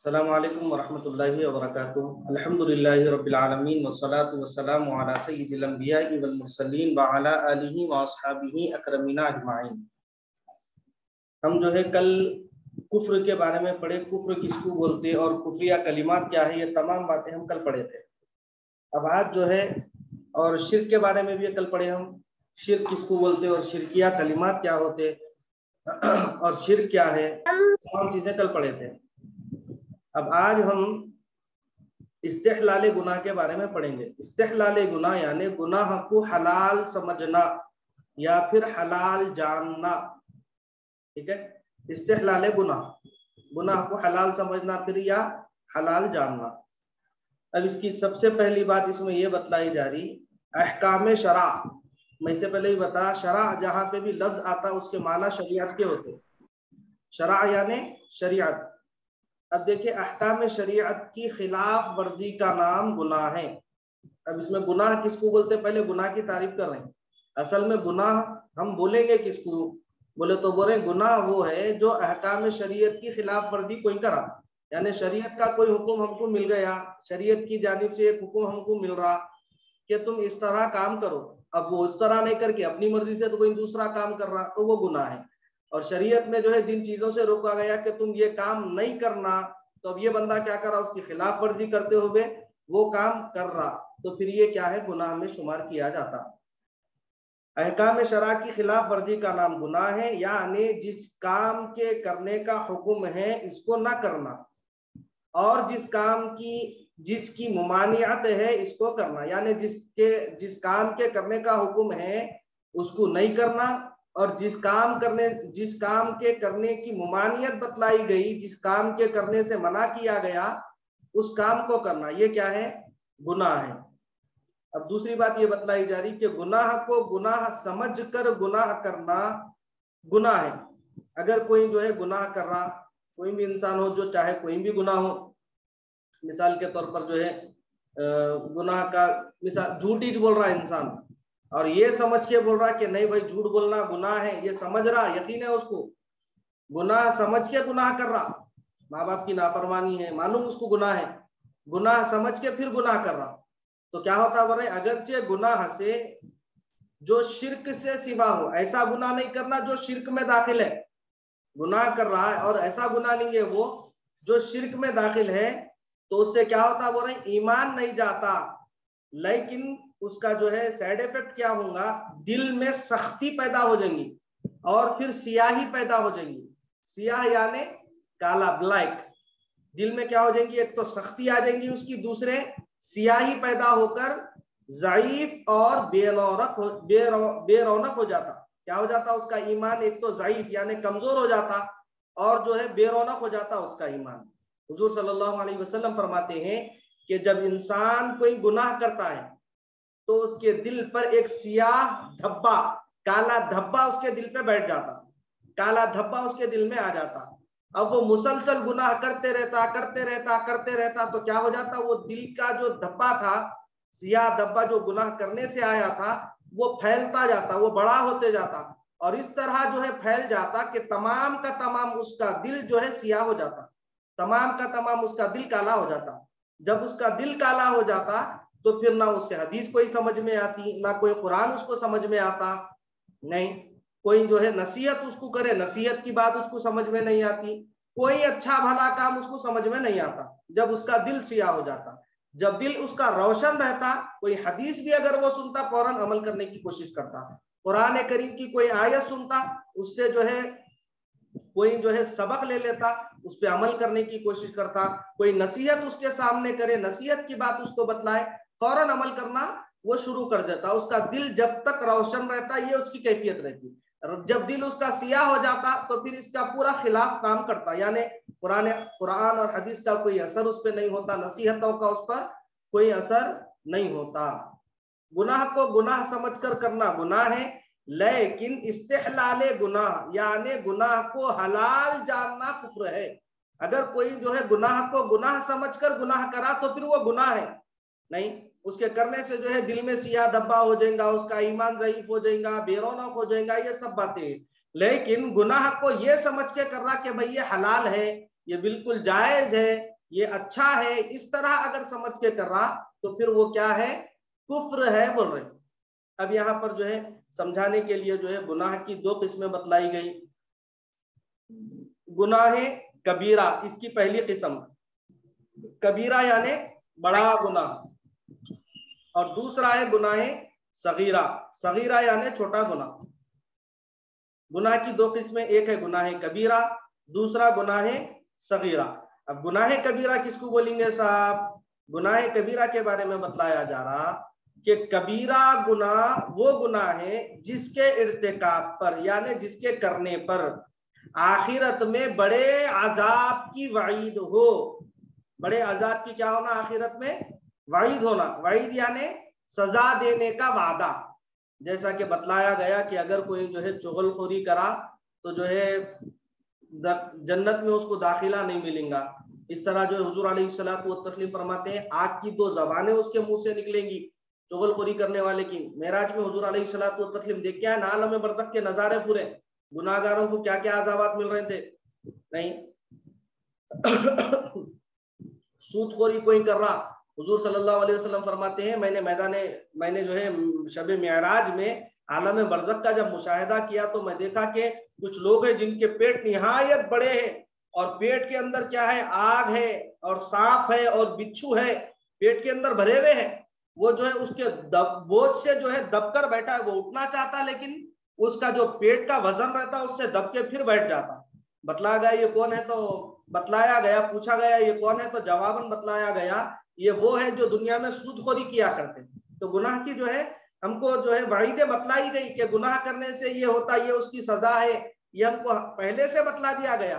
अस्सलामु अलैकुम वरहमतुल्लाहि वबरकातुहू। अल्हम्दुलिल्लाहि रब्बिल आलमीन वस्सलातु वस्सलामु अला सय्यिदिल अंबिया'i वल मुरसलीन व अला आलिहि व अस्हाबिहि अकरमीना अजमाइन। हम जो है कल कुफ्र के बारे में पढ़े, कुफ्र किसको बोलते हैं और कुफ्रिया कलिमात क्या है, ये तमाम बातें हम कल पढ़े थे। अब आज जो है और शिर्क के बारे में भी कल पढ़े हम, शिर्क किसको बोलते हैं और शिरकिया कलिमात क्या होते और शिर्क क्या है, तमाम चीजें कल पढ़े थे। अब आज हम इस्तेहलाल गुनाह के बारे में पढ़ेंगे। इस्तेहलाल गुनाह यानी गुनाह को हलाल समझना या फिर हलाल जानना। ठीक है, इस्तेहलाल गुनाह, गुनाह को हलाल समझना फिर या हलाल जानना। अब इसकी सबसे पहली बात इसमें यह बतलाई जा रही, अहकाम शरा। मैं इससे पहले ही बता, शरा जहां पे भी लफ्ज आता उसके माना शरीयत के होते। शरा यानी शरीयत। अब देखिए, अहकाम शरीयत की खिलाफ वर्जी का नाम गुनाह है। अब इसमें गुनाह किसको बोलते हैं, पहले गुनाह की तारीफ कर रहे हैं। असल में गुनाह हम बोलेंगे किसको, बोले तो बोले गुनाह वो है जो अहकाम शरीयत की खिलाफ वर्जी कोई करा, यानी शरीयत का कोई हुक्म हमको मिल गया, शरीयत की जानिब से एक हुक्म हमको मिल रहा कि तुम इस तरह काम करो, अब वो उस तरह नहीं करके अपनी मर्जी से तो कोई दूसरा काम कर रहा, तो वो गुनाह है। और शरीयत में जो है जिन चीजों से रोका गया कि तुम ये काम नहीं करना, तो अब ये बंदा क्या कर रहा, उसकी खिलाफ वर्जी करते हुए वो काम कर रहा, तो फिर ये क्या है, गुनाह में शुमार किया जाता। अहकाम शरा की खिलाफ वर्जी का नाम गुनाह है, यानी जिस काम के करने का हुक्म है इसको ना करना, और जिसकी मुमानियत है इसको करना, यानी जिस काम के करने का हुक्म है उसको नहीं करना, और जिस काम के करने की मुमानियत बतलाई गई, जिस काम के करने से मना किया गया उस काम को करना, ये क्या है, गुनाह है। अब दूसरी बात ये बतलाई जा रही कि गुनाह को गुनाह समझकर गुनाह करना गुनाह है। अगर कोई जो है गुनाह कर रहा, कोई भी इंसान हो, जो चाहे कोई भी गुनाह हो, मिसाल के तौर पर जो है गुनाह का मिसाल, झूठी बोल रहा है इंसान और ये समझ के बोल रहा कि नहीं भाई झूठ बोलना गुनाह है, ये समझ रहा, यकीन है उसको, गुनाह समझ के गुनाह कर रहा, माँ बाप की नाफरमानी है, मालूम उसको गुनाह है, गुनाह समझ के फिर गुनाह कर रहा, तो क्या होता बोल रहे, अगरचे गुनाह से जो शिर्क से सिवा हो, ऐसा गुनाह नहीं करना जो शिर्क में दाखिल है, गुनाह कर रहा है और ऐसा गुनाह नहीं है वो जो शिर्क में दाखिल है, तो उससे क्या होता बोल रहे, ईमान नहीं जाता, लेकिन उसका जो है साइड इफेक्ट क्या होगा, दिल में सख्ती पैदा हो जाएंगी और फिर सियाही पैदा हो जाएंगी। सियाह यानी काला, ब्लैक, दिल में क्या हो जाएंगी, एक तो सख्ती आ जाएंगी उसकी, दूसरे सियाही पैदा होकर ज़ईफ और बेरौनक हो जाता। क्या हो जाता उसका ईमान, एक तो ज़ईफ यानी कमजोर हो जाता, और जो है बेरौनक हो जाता उसका ईमान। हुजूर सल्लल्लाहु अलैहि वसल्लम फरमाते हैं कि जब इंसान कोई गुनाह करता है तो उसके दिल पर एक सियाह धब्बा, काला धब्बा उसके दिल पे बैठ जाता, काला धब्बा उसके दिल में आ जाता। अब वो मुसलसल गुनाह करते रहता, तो क्या हो जाता, वो दिल का जो धब्बा था, सियाह धब्बा जो गुनाह करने से आया था, वो फैलता जाता, वो बड़ा होते जाता, और इस तरह जो है फैल जाता कि तमाम का तमाम उसका दिल जो है सियाह हो जाता, तमाम का तमाम उसका दिल काला हो जाता। जब उसका दिल काला हो जाता तो फिर ना उससे हदीस कोई समझ में आती, ना कोई कुरान उसको समझ में आता, नहीं कोई जो है नसीहत उसको करे, नसीहत की बात उसको समझ में नहीं आती, कोई अच्छा भला काम उसको समझ में नहीं आता, जब उसका दिल सियाह हो जाता। जब दिल उसका रोशन रहता, कोई हदीस भी अगर वो सुनता फौरन अमल करने की कोशिश करता, कुरान करीम की कोई आयत सुनता, उससे जो है कोई जो है सबक ले लेता, उस पर अमल करने की कोशिश करता, कोई नसीहत उसके सामने करे, नसीहत की बात उसको बतलाए, फौरन अमल करना वो शुरू कर देता। उसका दिल जब तक रोशन रहता, ये उसकी कैफियत रहती। जब दिल उसका सियाह हो जाता तो फिर इसका पूरा खिलाफ काम करता, यानी कुरान और हदीस का कोई असर उस पर नहीं होता, नसीहतों का उस पर कोई असर नहीं होता। गुनाह को गुनाह समझकर करना गुनाह है, लेकिन इस्तेहलाले गुनाह यानी गुनाह को हलाल जानना कुफ्र है। अगर कोई जो है गुनाह को गुनाह समझकर गुनाह करा तो फिर वो गुनाह है नहीं, उसके करने से जो है दिल में सियाह धब्बा हो जाएगा, उसका ईमान ज़ईफ हो जाएगा, बेरौनक हो जाएगा, ये सब बातें। लेकिन गुनाह को ये समझ के कर रहा कि भाई ये हलाल है, ये बिल्कुल जायज है, ये अच्छा है, इस तरह अगर समझ के कर रहा तो फिर वो क्या है, कुफ्र है बोल रहे। अब यहाँ पर जो है समझाने के लिए जो है गुनाह की दो किस्में बतलाई गई। गुनाह कबीरा, इसकी पहली किस्म कबीरा यानी बड़ा गुनाह, और दूसरा है गुनाह सगीरा, सगीरा यानी छोटा गुनाह। गुनाह की दो किस्में, एक है गुनाह कबीरा, दूसरा गुनाह सगीरा। अब गुनाह कबीरा किसको बोलेंगे साहब? गुनाह कबीरा के बारे में बतलाया जा रहा कि कबीरा गुनाह वो गुनाह है जिसके इर्तिकाब पर यानी जिसके करने पर आखिरत में बड़े अजाब की वईद हो। बड़े अजाब की क्या होना? आखिरत में वईद होना। वईद यानी सजा देने का वादा। जैसा कि बतलाया गया कि अगर कोई जो है चुगलखोरी करा तो जो है जन्नत में उसको दाखिला नहीं मिलेगा। इस तरह जो है हुजूर अलैहिस्सलातु वस्सलाम फरमाते हैं आग की दो जबानें उसके मुंह से निकलेंगी चुगलखोरी करने वाले की। मेराज में हुजूर अलैहिस्सलातु वस्सलाम देख के आए ना आलम बरज़ख के नजारे पूरे, गुनाहगारों को क्या क्या अज़ाबात मिल रहे थे। नहीं सूदखोरी कोई कर रहा, हुजूर सल्लल्लाहु अलैहि वसल्लम फरमाते हैं मैंने जो है शब मेराज में आलम बरज़ख का जब मुशाहिदा किया तो मैं देखा कि कुछ लोग हैं जिनके पेट निहायत बड़े हैं और पेट के अंदर क्या है, आग है और सांप है और बिच्छू है, पेट के अंदर भरे हुए हैं। वो जो है उसके बोझ से जो है दबकर बैठा है, वो उठना चाहता लेकिन उसका जो पेट का वजन रहता है उससे दब के फिर बैठ जाता। बतलाया गया ये कौन है, तो बतलाया गया, पूछा गया ये कौन है, तो जवाबन बतलाया गया ये वो है जो दुनिया में सूदखोरी किया करते। तो गुनाह की जो है हमको जो है वईदें बतलाई गई कि गुनाह करने से ये होता, ये उसकी सजा है, ये हमको पहले से बतला दिया गया।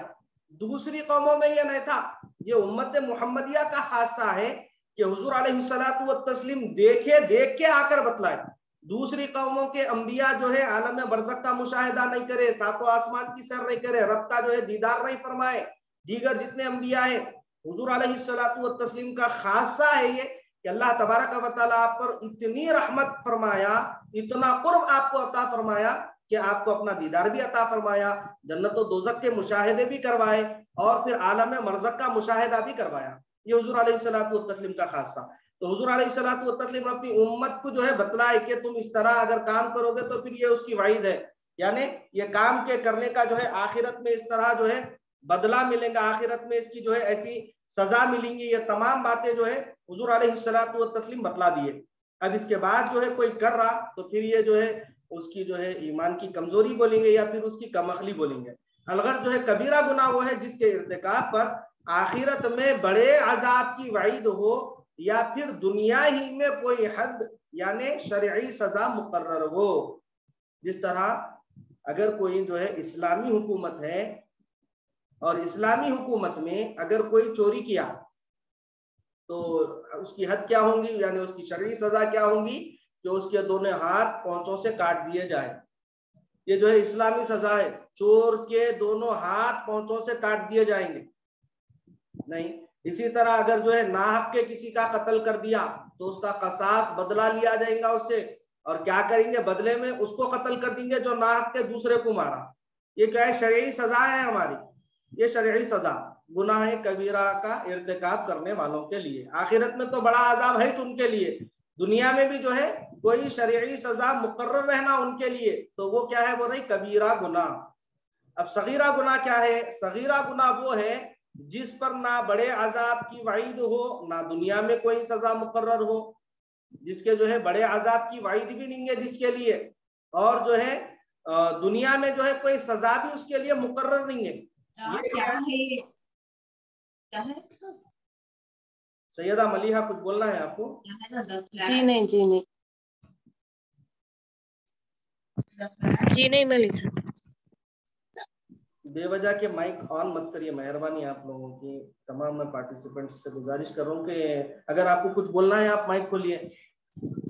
दूसरी कौमों में ये नहीं था, ये उम्मत मुहम्मदिया का हादसा है कि हुजूर अलैहिस्सलातु वस्सलाम देख के आकर बतलाए। दूसरी कौमों के अंबिया जो है आलम बरज़ख का मुशाहिदा नहीं करे, सातों आसमान की सर नहीं करे, रब का जो है दीदार नहीं फरमाए, दीगर जितने अंबिया है हुजूर अलैहिस्सलातु वस्सलाम का खासा है ये कि अल्लाह तबारक व तआला आप पर इतनी रहमत फरमाया, इतना कुर्ब आपको अता फरमाया कि आपको अपना दीदार भी अता फरमाया, जन्नत और दोज़ख के मुशाहिदे भी करवाए और फिर आलम बरज़ख का मुशाहिदा भी करवाया। ये हुजूर अलैहिस्सलातु वस्सलाम का खासा। तो हुजूर अलैहिस्सलातु वस्सलाम अपनी उम्मत को जो है बतलाए कि तुम इस तरह अगर काम करोगे तो फिर ये उसकी वईद है, यानी ये काम के करने का जो है आखिरत में इस तरह जो है बदला मिलेगा, आखिरत में इसकी जो है ऐसी सजा मिलेंगी। ये तमाम बातें जो है हुजूर अलैहिस्सलातु वस्सलाम बतला दिए। अब इसके बाद जो है कोई कर रहा तो फिर ये जो है उसकी जो है ईमान की कमजोरी बोलेंगे या फिर उसकी कमअक्ली बोलेंगे। अलगर जो है कबीरा गुनाह वो है जिसके इर्तिकाब पर आखिरत में बड़े अजाब की वईद हो या फिर दुनिया ही में कोई हद यानी शरई सजा मुकर्रर हो। जिस तरह अगर कोई जो है इस्लामी हुकूमत है और इस्लामी हुकूमत में अगर कोई चोरी किया तो उसकी हद क्या होंगी, यानी उसकी शरई सजा क्या होंगी कि उसके दोनों हाथ पौंचों से काट दिए जाए। ये जो है इस्लामी सजा है, चोर के दोनों हाथ पौंचों से काट दिए जाएंगे। नहीं, इसी तरह अगर जो है नाहक के किसी का कत्ल कर दिया तो उसका कसास बदला लिया जाएगा उससे, और क्या करेंगे बदले में उसको कत्ल कर देंगे जो नाहक के दूसरे को मारा। ये क्या है, शरई सजा है हमारी, ये शरई सजा गुनाह कबीरा का इर्तिकाब करने वालों के लिए। आखिरत में तो बड़ा अजाब है उनके लिए, दुनिया में भी जो है कोई शरई सजा मुकर्रर रहना उनके लिए, तो वो क्या है, वो रही कबीरा गुनाह। अब सगीरा गुनाह क्या है? सगीरा गुनाह वो है जिस पर ना बड़े अजाब की वईद हो ना दुनिया में कोई सजा मुकर्रर हो, जिसके जो है बड़े अजाब की वईद भी नहीं है जिसके लिए, और जो है दुनिया में जो है कोई सजा भी उसके लिए मुकर्रर नहीं है। ये क्या है? क्या है? सैयदा मलिहा कुछ बोलना है आपको? जी नहीं मलिहा। बेवजह के माइक ऑन मत करिए, मेहरबानी आप लोगों की। तमाम मैं पार्टिसिपेंट्स से गुजारिश कर रहा हूँ कि अगर आपको कुछ बोलना है आप माइक खोलिए।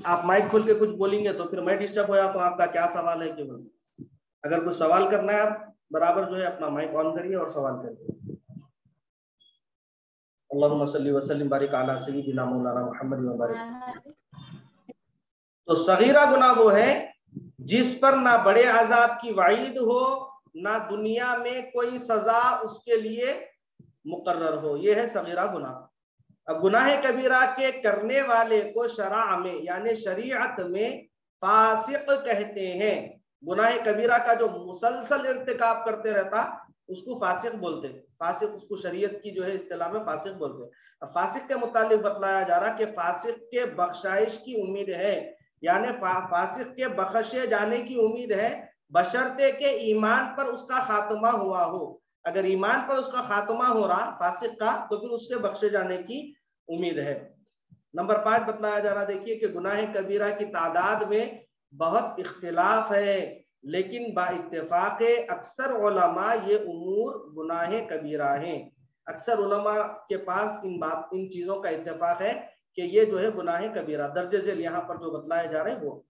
आप माइक खोल के कुछ बोलेंगे तो फिर मैं डिस्टर्ब हो जाता हूँ। आपका क्या सवाल है कि अगर कुछ सवाल करना है आप बराबर जो है अपना माइक ऑन करिए और सवाल करिए। अल्लाहुम्मा सल्ली व सल्लिम बारिक अला सय्यिदिना मौलाना मुहम्मद व बारिक। तो सगीरा गुनाह वो है जिस पर ना बड़े अजाब की वईद हो ना दुनिया में कोई सजा उसके लिए मुकर्रर हो, ये है सगीरा गुनाह। अब गुनाह कबीरा के करने वाले को शरा में यानी शरीयत में फासिक कहते हैं। गुनाह कबीरा का जो मुसलसल इर्तिकाब करते रहता उसको फासिक बोलते हैं। फासिक उसको शरीयत की जो है इस्तिलाह में फासिक बोलते हैं। अब फासिक के मुतालिक बतलाया जा रहा कि फासिक के बख्शाइश की उम्मीद है, यानी फासिक के बख्शे जाने की उम्मीद है बशर्ते के ईमान पर उसका खात्मा हुआ हो। अगर ईमान पर उसका खात्मा हो रहा फासिक का तो फिर उसके बख्शे जाने की उम्मीद है। नंबर 5 बतलाया जा रहा, देखिए कि गुनाह कबीरा की तादाद में बहुत इख्तिलाफ है, लेकिन बाइत्तेफाक अक्सर उलमा ये उमूर गुनाह कबीरा हैं। अक्सर उलमा के पास इन चीजों का इत्तेफाक है कि ये जो है गुनाह कबीरा दर्जे झेल यहाँ पर जो बतलाए जा रहे हैं वो।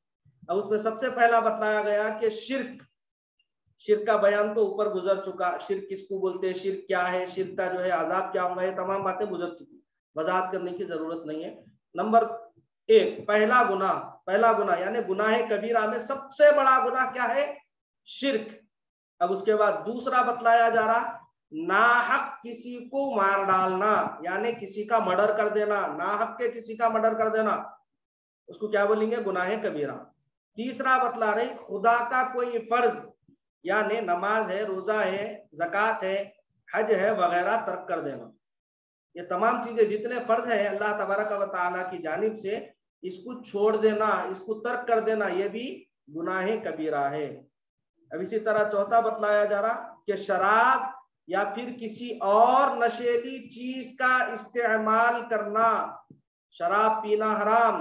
अब उसमें सबसे पहला बतलाया गया कि शिर्क का बयान तो ऊपर गुजर चुका। शिर्क किसको बोलते हैं, शिर्क क्या है, शिर्क का जो है अजाब क्या होगा, ये तमाम बातें गुजर चुकी, वजाहत करने की जरूरत नहीं है। नंबर 1 पहला गुनाह यानी गुनाह कबीरा में सबसे बड़ा गुनाह क्या है, शिर्क। अब उसके बाद दूसरा बतलाया जा रहा नाहक किसी को मार डालना, यानी किसी का मर्डर कर देना, नाहक के किसी का मर्डर कर देना, उसको क्या बोलेंगे, गुनाह कबीरा। तीसरा बतला रही खुदा का कोई फर्ज यानी नमाज है, रोजा है, ज़कात है, हज है वगैरह तर्क कर देना। ये तमाम चीजें जितने फर्ज है अल्लाह तबारक व तआला की जानिब से, इसको छोड़ देना, इसको तर्क कर देना, ये भी गुनाह कबीरा है। अब इसी तरह चौथा बतलाया जा रहा कि शराब या फिर किसी और नशेली चीज का इस्तेमाल करना, शराब पीना हराम,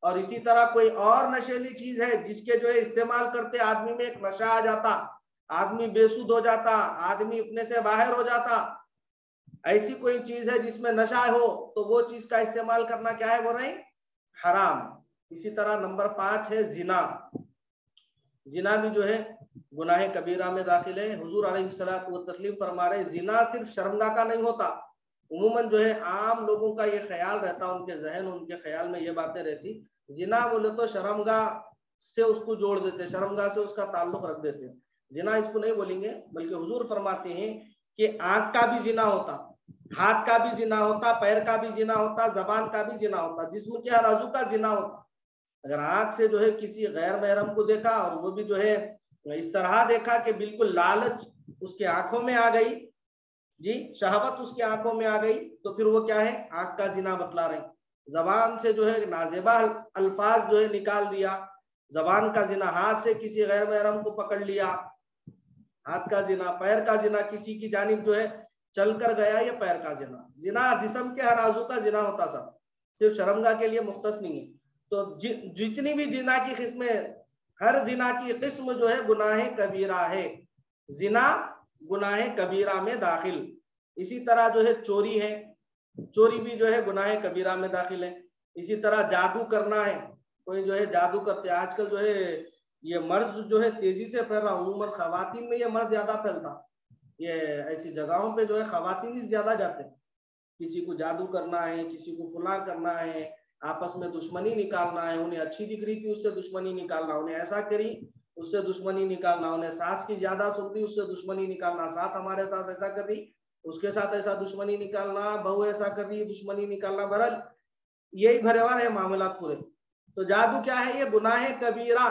और इसी तरह कोई और नशेली चीज है जिसके जो है इस्तेमाल करते आदमी में एक नशा आ जाता, आदमी बेसुध हो जाता, आदमी अपने से बाहर हो जाता, ऐसी कोई चीज है जिसमें नशा हो तो वो चीज का इस्तेमाल करना क्या है, वो नहीं हराम। इसी तरह नंबर 5 है जिना। जिना भी जो है गुनाह कबीरा में दाखिल है। हुजूर अलैहिस्सलातु व तस्लीम फरमा रहे जिना सिर्फ शर्मगाह का नहीं होता। उम्मन जो है आम लोगों का ये ख्याल रहता, उनके जहन उनके ख्याल में ये बातें रहती, जिना बोले तो शर्मगाह से उसको जोड़ देते, शर्मगाह से उसका ताल्लुक रख देते। जिना इसको नहीं बोलेंगे, बल्कि हुजूर फरमाते हैं कि आंख का भी जिना होता, हाथ का भी जिना होता, पैर का भी जिना होता, जबान का भी जिना होता, जिस्म के हर आजू का जिना होता। अगर आंख से जो है किसी गैर महरम को देखा और वो भी जो है इस तरह देखा कि बिल्कुल लालच उसके आंखों में आ गई, जी शहवत उसके आंखों में आ गई, तो फिर वो क्या है, आंख का जिना बतला रहे। जबान से जो है नाजेबा अल्फाज जो है निकाल दिया, जबान का जिना। हाथ से किसी गैर महरम को पकड़ लिया, हाथ का जिना। पैर का जिना, किसी की जानिब जो है चल कर गया, ये पैर का जिना। जिना जिस्म के हर आजू का जिना होता, सब सिर्फ शर्मगाह के लिए मुख्तस नहीं है। तो जितनी भी जिना की किस्में, हर जिना की किस्म जो है गुनाह कबीरा है, जिना गुनाह कबीरा में दाखिल। इसी तरह जो है चोरी है, चोरी भी जो है गुनाह कबीरा में दाखिल है। इसी तरह जादू करना है, कोई जो है जादू करते, आजकल जो है ये मर्ज जो है तेजी से फैल रहा, उम्र खवातीन में ये मर्ज ज्यादा फैलता, ये ऐसी जगहों पे जो है खवातीन ही ज्यादा जाते, किसी को जादू करना है, किसी को फुला करना है, आपस में दुश्मनी निकालना है, उन्हें अच्छी दिख रही थी उससे दुश्मनी निकालना, उन्हें ऐसा करी उससे दुश्मनी निकालना, उन्हें सास की ज्यादा सुन रही उससे दुश्मनी निकालना, साथ हमारे साथ ऐसा कर रही उसके साथ ऐसा दुश्मनी निकालना, बहू ऐसा कर रही दुश्मनी निकालना, बहरहाल यही भरेवार है मामला पूरे। तो जादू क्या है, ये गुनाह कबीरा,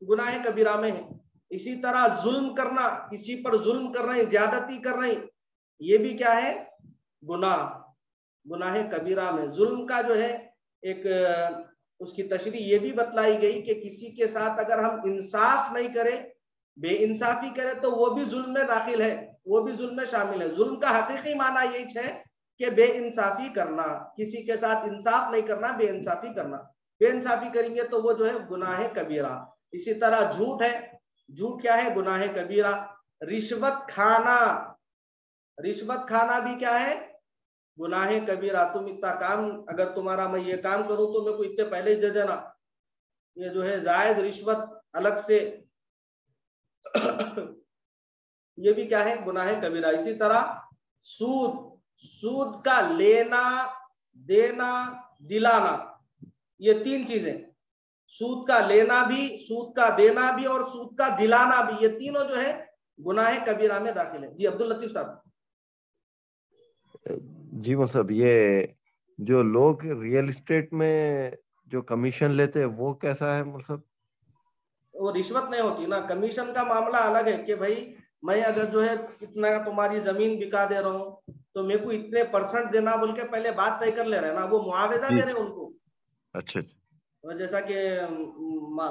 गुनाह कबीरा में है। इसी तरह जुल्म करना, किसी पर जुल्म कर रहे, ज्यादती कर रहे, ये भी क्या है, गुनाह, गुनाह कबीरा में। जुल्म का जो है एक उसकी तशरीह ये भी बतलाई गई कि किसी के साथ अगर हम इंसाफ नहीं करें, बेइंसाफी करें, तो वो भी जुल्म में दाखिल है, वो भी जुल्म में शामिल है। जुल्म का हकीकी माना यही है कि बेइंसाफी करना, किसी के साथ इंसाफ नहीं करना, बेइंसाफी करना। बेइंसाफी करेंगे तो वो जो है गुनाह कबीरा। इसी तरह झूठ है, झूठ क्या है, गुनाह कबीरा। रिश्वत खाना, रिश्वत खाना भी क्या है, गुनाह कबीरा। तुम इतना काम, अगर तुम्हारा मैं ये काम करूं तो मेरे को इतने पहले ही दे देना, ये जो है जायद रिश्वत अलग से ये भी क्या है, गुनाह कबीरा। इसी तरह सूद, सूद का लेना देना दिलाना, ये 3 चीजें, सूद का लेना भी, सूद का देना भी और सूद का दिलाना भी, ये तीनों जो है गुनाह कबीरा में दाखिल है। जी अब्दुल लतीफ साहब। जी मतलब ये जो लोग रियल एस्टेट में जो कमीशन लेते हैं वो कैसा है मतलब? वो रिश्वत नहीं होती ना, कमीशन का मामला अलग है कि भाई मैं अगर जो है इतना तुम्हारी जमीन बिका दे रहा हूँ तो मेरे को इतने परसेंट देना बोल के पहले बात तय कर ले रहे हैं ना, वो मुआवजा दे रहे हैं उनको। अच्छा तो जैसा कि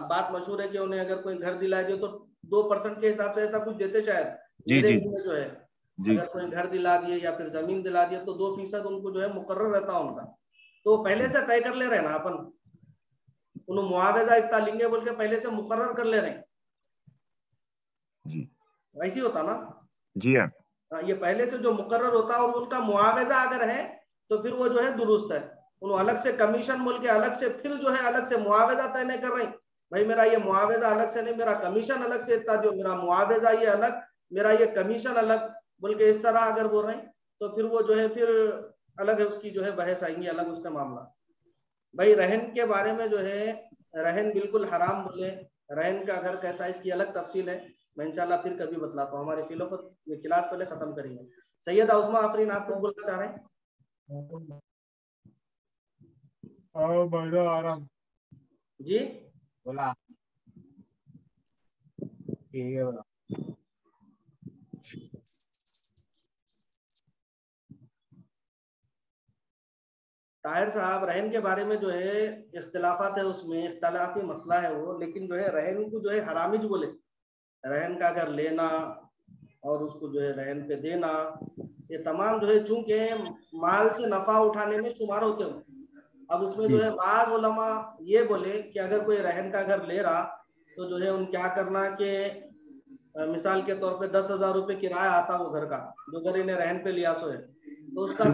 बात मशहूर है कि उन्हें अगर कोई घर दिला दिया तो 2% के हिसाब से ऐसा कुछ देते शायद जी मेरे जी में जो है। जी अगर कोई घर दिला दिए या फिर जमीन दिला दिए तो 2% उनको जो है मुकर्रर रहता है उनका। तो पहले से तय कर ले रहे हैं ना अपन, उन्हें मुआवजा इतना लेंगे बोल के पहले से मुकर्रर कर ले रहे हैं। जी ऐसी होता ना। जी हाँ ये पहले से जो मुकर्रर होता है और उनका मुआवजा अगर है तो फिर वो जो है दुरुस्त है। उन्होंने अलग से कमीशन बोल के अलग से फिर जो है अलग से मुआवजा तय नहीं कर रहे, भाई मेरा ये मुआवजा अलग से नहीं, मेरा कमीशन अलग से इतना जो मेरा मुआवजा ये अलग, मेरा ये कमीशन अलग बोल के इस तरह अगर बोल रहे हैं तो फिर वो जो है फिर अलग है, उसकी जो है बहस आएंगी, अलग उसका मामला। भाई रहन के बारे में जो है, रहन बिल्कुल हराम बोले, रहन का घर कैसा है इसकी अलग तफसील है, मैं इंशाल्लाह फिर कभी बतलाता हूँ। हमारे फिलोसफ ये क्लास पहले खत्म करेंगे। सैयद उस्मा आफरीन आप कुछ बोलना चाह रहे हैं? आराम जी बोला ठीक है बोला। ताहिर साहब रहन के बारे में जो है इख्तिलाफात है, उसमें इख्तिलाफी मसला है वो, लेकिन जो है रहन को जो है हरामिज बोले, रहन का अगर लेना और उसको जो है रहन पे देना, ये तमाम जो है चूंकि माल से नफा उठाने में शुमार होते हो। अब उसमें जो है बाज उलमा ये बोले कि अगर कोई रहन का घर ले रहा तो जो है उन क्या करना कि मिसाल के तौर पे 10,000 रुपये किराया आता वो घर का, जो घर इन्हें रहन पे लिया सो है, तो उसका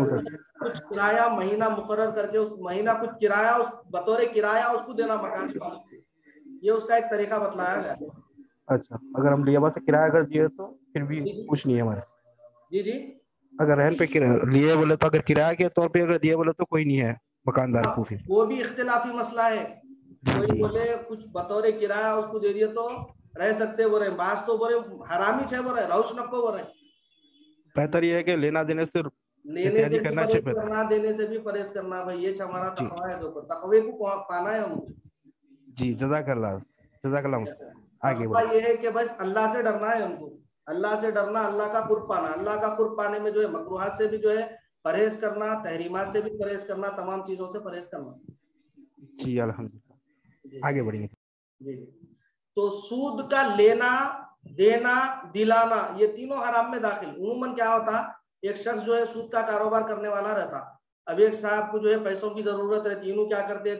कुछ किराया महीना मुकर्रर करके उस महीना कुछ किराया उस बतौर किराया उसको देना मकान वाले को, ये उसका एक तरीका बतलाया गया। अच्छा, अगर हम लेबर से किराया कर दिए तो फिर भी कुछ नहीं है हमारे। जी जी अगर रहन पे लिए बोले तो, अगर किराया के तौर पे अगर दिए बोले तो कोई नहीं है मकानदार को फिर। वो भी इख्तिलाफी मसला है। कोई जी बोले कुछ बतौर किराया उसको दे दिए तो रह सकते बोल रहे, बास तो बोले हरामी छे बोल रहे, रौश नको बोल रहे। बेहतर ये है कि लेना देने से लेने से एहतियाजी भी करना परहेज चाहिए। करना, देने से भी परहेज करना, भाई ये हमारा जी तकवा है, देखो तकवे को पाना है हमको। जी जज़ाकल्लाह जज़ाकल्लाह। आगे तकवा बढ़िए। ये है कि बस अल्लाह से डरना है हमको, अल्लाह से डरना, अल्लाह का कुर्ब पाना, अल्लाह का कुर्ब पाने में जो है मकरूहात से भी जो है परहेज करना, तहरीमात से भी परहेज करना, तमाम चीजों से परहेज करना। जी अल्हम्दुलिल्लाह, आगे बढ़ेंगे। जी तो सूद का लेना देना दिलाना ये तीनों हराम में दाखिल। उमूमन क्या होता, एक शख्स जो है सूद का कारोबार करने वाला रहता, अब एक साहब को जो है पैसों की जरूरत रहती, इन्हों क्या करते,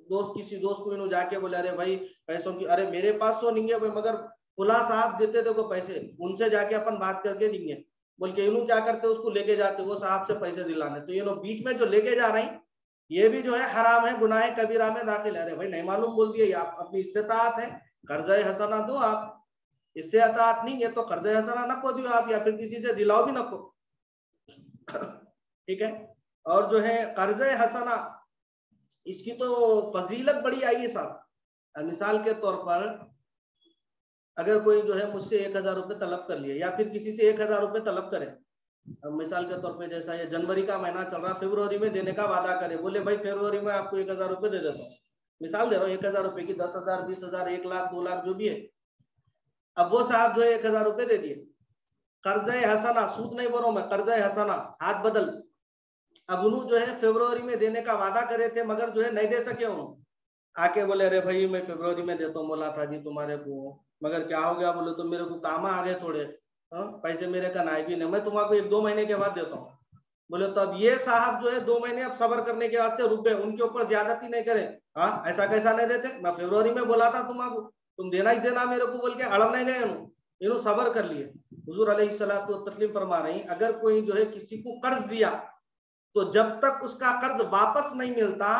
दोस्त किसी दोस्त को इन्हों जाके बोले अरे भाई पैसों की, अरे मेरे पास तो नहीं है भाई मगर फुला साहब देते देखो पैसे, उनसे जाके अपन बात करके देंगे बोल के इन्हों क्या करते उसको लेके जाते वो साहब से पैसे दिलाने, तो ये लोग बीच में जो लेके जा रहे हैं ये भी जो है हराम है, गुनाह कबीरा में दाखिल है। अरे भाई नहीं मालूम बोल दिए, आप अपनी इस्तेताअत है, कर्जा हसना दो आप, इस्तेताअत नहीं है तो कर्जा हसना न को दियो आप, या फिर किसी से दिलाओ भी न को। ठीक है। और जो है कर्ज हसना इसकी तो फजीलत बड़ी आई है साहब। मिसाल के तौर पर अगर कोई जो है मुझसे 1,000 रुपये तलब कर लिए या फिर किसी से 1,000 रुपये तलब करे, मिसाल के तौर पे जैसा ये जनवरी का महीना चल रहा, फरवरी में देने का वादा करे, बोले भाई फरवरी में आपको 1,000 रुपये दे देता हूँ, मिसाल दे रहा हूँ 1,000 रुपये की, 10,000 20,000 1 लाख 2 लाख जो भी है। अब वो साहब जो है 1,000 रुपये दे दिए, कर्ज हसना, सूद नहीं बोल रहा हूं मैं, कर्ज हसना हाथ बदल। अब उन्होंने जो है फरवरी में देने का वादा करे थे मगर जो है नहीं दे सके, उन्होंने आके बोले अरे भाई मैं फरवरी में देता हूँ बोला था जी तुम्हारे को, मगर क्या हो गया, बोले तो मेरे को काम आ गए थोड़े, पैसे मेरे का नाई भी नहीं, मैं तुम्हारे 1-2 महीने के बाद देता हूँ। बोले तो अब ये साहब जो है 2 महीने अब सबर करने के वास्ते रुक गए, उनके ऊपर ज्यादती नहीं करे, हाँ ऐसा कैसा नहीं देते, मैं फरवरी में बोला था तुम्हारा तुम देना ही देना मेरे को बोल के अड़ब नहीं गए, इन्होंने सबर कर लिए। हुजूर अलैहिस्सलातु तस्लीम फरमा रही, अगर कोई जो है किसी को कर्ज दिया तो जब तक उसका कर्ज वापस नहीं मिलता,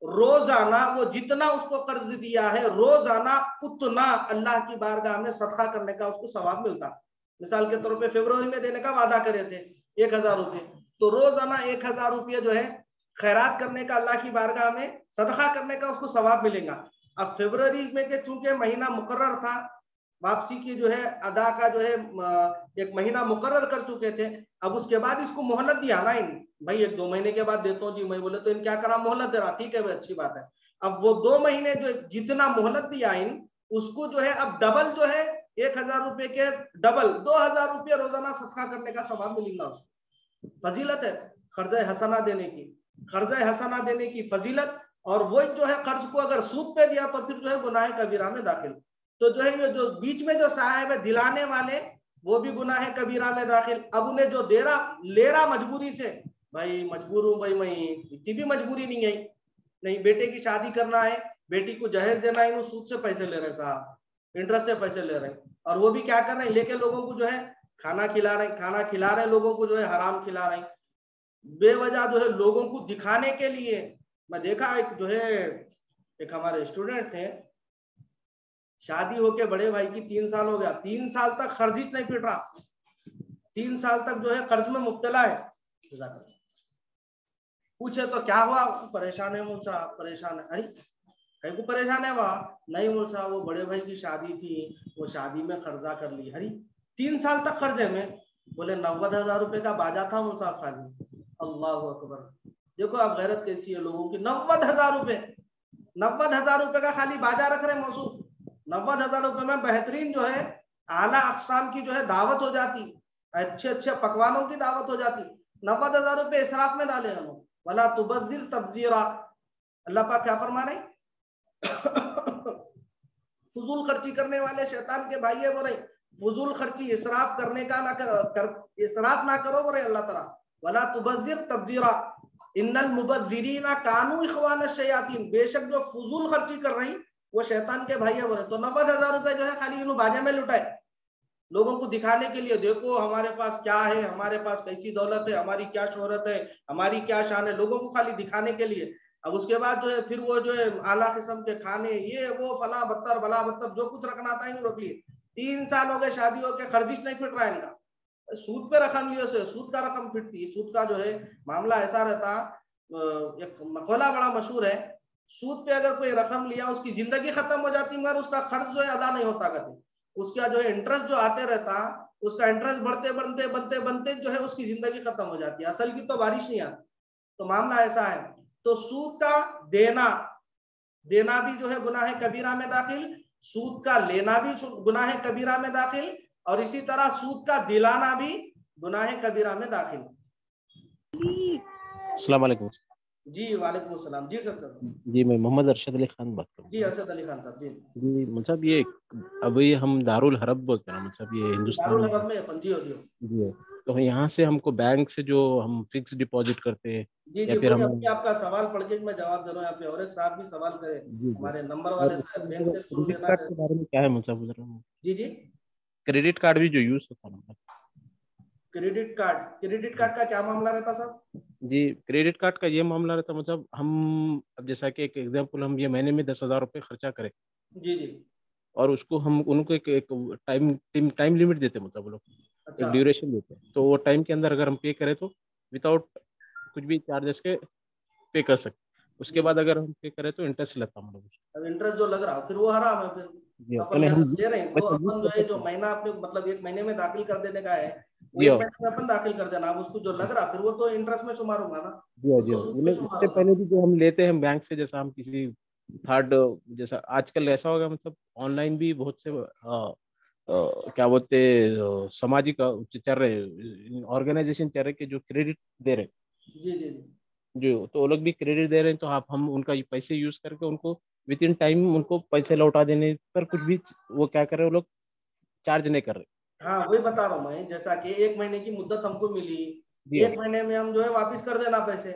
रोजाना वो जितना उसको कर्ज दिया है रोजाना उतना अल्लाह की बारगाह में सदका करने का उसको सवाब मिलता। मिसाल के तौर पे फरवरी में देने का वादा करे थे 1,000 रुपये, तो रोजाना 1,000 रुपये जो है खैरात करने का अल्लाह की बारगाह में सदका करने का उसको सवाब मिलेगा। अब फरवरी में के चूंकि महीना मुकर्रर था, वापसी की जो है अदा का जो है एक महीना मुकर्रर कर चुके थे। अब उसके बाद इसको मोहलत दिया ना इन, भाई 1-2 महीने के बाद देता हूँ जी मैं, बोले तो इन क्या करा, मोहलत दे रहा, ठीक है भाई अच्छी बात है। अब वो 2 महीने जो जितना मोहलत दिया इन, उसको जो है अब डबल जो है 1000 रुपए के डबल 2000 रुपये रोजाना सदका करने का सवाब मिलेगा उसको। फजीलत है कर्जा हसना देने की, कर्जा हसना देने की फजीलत। और वही जो है कर्ज को अगर सूद पे दिया तो फिर जो है गुनाह कबीरा में दाखिल। तो जो है ये जो बीच में जो साहिब है दिलाने वाले, वो भी गुनाह कबीरा में दाखिल। अब उन्हें जो दे रहा ले रहा मजबूरी से, भाई मजबूर हूं भाई, मैं इतनी भी मजबूरी नहीं है, नहीं बेटे की शादी करना है, बेटी को जहेज देना है, सूद से पैसे ले रहे साहब, इंटरेस्ट से पैसे ले रहे हैं। और वो भी क्या कर रहे हैं, लेके लोगों को जो है खाना खिला रहे हैं, खाना खिला रहे हैं लोगों को जो है हराम खिला रहे हैं बेवजह, जो है लोगों को दिखाने के लिए। मैं देखा एक जो है एक हमारे स्टूडेंट थे, शादी होके बड़े भाई की 3 साल हो गया, 3 साल तक कर्ज ही नहीं फिट रहा, 3 साल तक जो है कर्ज में मुब्तला है। पूछे तो क्या हुआ, परेशान है मूल साहब, परेशान है। अरे कहीं को परेशान है वहाँ, नहीं मूल साहब वो बड़े भाई की शादी थी, वो शादी में कर्जा कर ली। अरे 3 साल तक कर्जे में, बोले 90,000 रुपए का बाजा था मूल साहब खाली। अल्लाह अकबर, देखो आप गैरत कैसी है लोगों की। 90,000 रुपए, 90,000 रुपए का खाली बाजा रख रहे मौसूफ। 90,000 रुपए में बेहतरीन जो है आला अक़साम की जो है दावत हो जाती, अच्छे अच्छे पकवानों की दावत हो जाती। 90,000 रुपए इसराफ में डाले हम, वला तुबद्दिर तब्दीरा। अल्लाह पाक क्या फरमा रहे फजूल खर्ची करने वाले शैतान के भाई है वो रहे, फजूल खर्ची इसराफ करने का ना इसराफ ना करो वो रहे अल्लाह ताला। वला तुबद्दिर तब्दीरा इन्नल मुबद्दिरीना कानू इखवान शयातीन, बेशक जो फजूल खर्ची कर रही वो शैतान के भाई है वो रहे। तो 90,000 रुपए जो है खाली इन बाजे में लुटाए लोगों को दिखाने के लिए, देखो हमारे पास क्या है, हमारे पास कैसी दौलत है, हमारी क्या शोहरत है, हमारी क्या शान है, लोगों को खाली दिखाने के लिए। अब उसके बाद जो है फिर वो जो है आला किस्म के खाने, ये वो फला बत्तर भला बत्तर जो कुछ रखना था इन रख लिए। 3 साल हो गए शादी होके, खर्चिश नहीं फिट रहा इनका। सूद पे रकम लिए से सूद का रकम फिटती, सूद का जो है मामला ऐसा रहता। एक मकौला बड़ा मशहूर है, सूद पे अगर कोई रकम लिया उसकी जिंदगी खत्म हो जाती मगर उसका खर्च जो है अदा नहीं होता कभी। उसका जो है इंटरेस्ट जो आते रहता, उसका इंटरेस्ट बढ़ते बनते बनते बनते जो है उसकी जिंदगी खत्म हो जाती है, असल की तो बारिश नहीं आती। तो मामला ऐसा है। तो सूद का देना देना भी जो है गुनाह कबीरा में दाखिल, सूद का लेना भी गुनाह कबीरा में दाखिल, और इसी तरह सूद का दिलाना भी गुनाह कबीरा में दाखिल। अस्सलाम वालेकुम। जी वालेकुम अस्सलाम। जी सर जी मैं मोहम्मद अरशद अली खान बात कर रहा हूँ। जी अरशद अली खान साहब। जी जी मतलब ये अभी हम दारुल हरब बोलते हैं, मतलब ये हिंदुस्तान दारुल हरब में अपन। जी हो जी। तो यहाँ से हमको बैंक से जो हम फिक्स डिपॉजिट करते हैं जी या जी फिर वही हम अभी आपका सवाल पढ़ के मैं जवाब दे रहा हूँ। यहाँ पे और एक साहब भी सवाल करे, जी जी हमारे नंबर और वाले साहब, बैंक से लोन क्रेडिट लेना कार्ड है। के बारे में क्या है मतलब उधर जी जी क्रेडिट कार्ड भी जो यूज होता है मतलब क्रेडिट कार्ड का क्या मामला रहता साहब? जी क्रेडिट कार्ड का ये मामला रहता मतलब हम अब जैसा कि एक एग्जांपल हम ये महीने में 10,000 रुपये खर्चा करें जी जी और उसको हम उनको एक टाइम टाइम लिमिट देते हैं, मतलब वो लोग अच्छा एक ड्यूरेशन देते हैं, तो वो टाइम के अंदर अगर हम पे करें तो विदाउट कुछ भी चार्जेस के पे कर सकते। उसके जी। बाद अगर हम पे करें तो इंटरेस्ट लगता है हम लोग। अब इंटरेस्ट जो लग रहा है फिर वो हराम है। फिर जी अपन नहीं, हम ले रहे हैं तो वैसे यूज अपन जो कर है जो सकते हैं। महीना आपने मतलब 1 महीने में दाखिल कर देने का है, वो जी 1 हाँ महीने में अपन दाखिल कर देना। अब उसको जो लग रहा फिर वो तो इंटरेस्ट में शुमार होगा ना, जी हाँ वो जी तो हाँ सूद में उन्हें शुमार उससे होगा। पहले भी जो हम लेते हैं बैंक से, जैसा हम किसी थर्ड, जैसा आजकल ऐसा होगा मतलब ऑनलाइन भी बहुत से क्या बोलते सामाजिक चल रहे ऑर्गेनाइजेशन चल रहे कि जो क्रेडिट दे रहे जी जी जी जो, तो वो लोग भी क्रेडिट दे रहे हैं, तो आप हम उनका पैसे यूज करके उनको विद इन टाइम उनको पैसे लौटा देने पर कुछ भी वो क्या कर रहे हैं, वो लोग चार्ज नहीं कर रहे। हाँ वही बता रहा हूँ मैं, जैसा कि 1 महीने की मुद्दत हमको मिली, जी हाँ 1 महीने में हम जो है वापिस कर देना पैसे।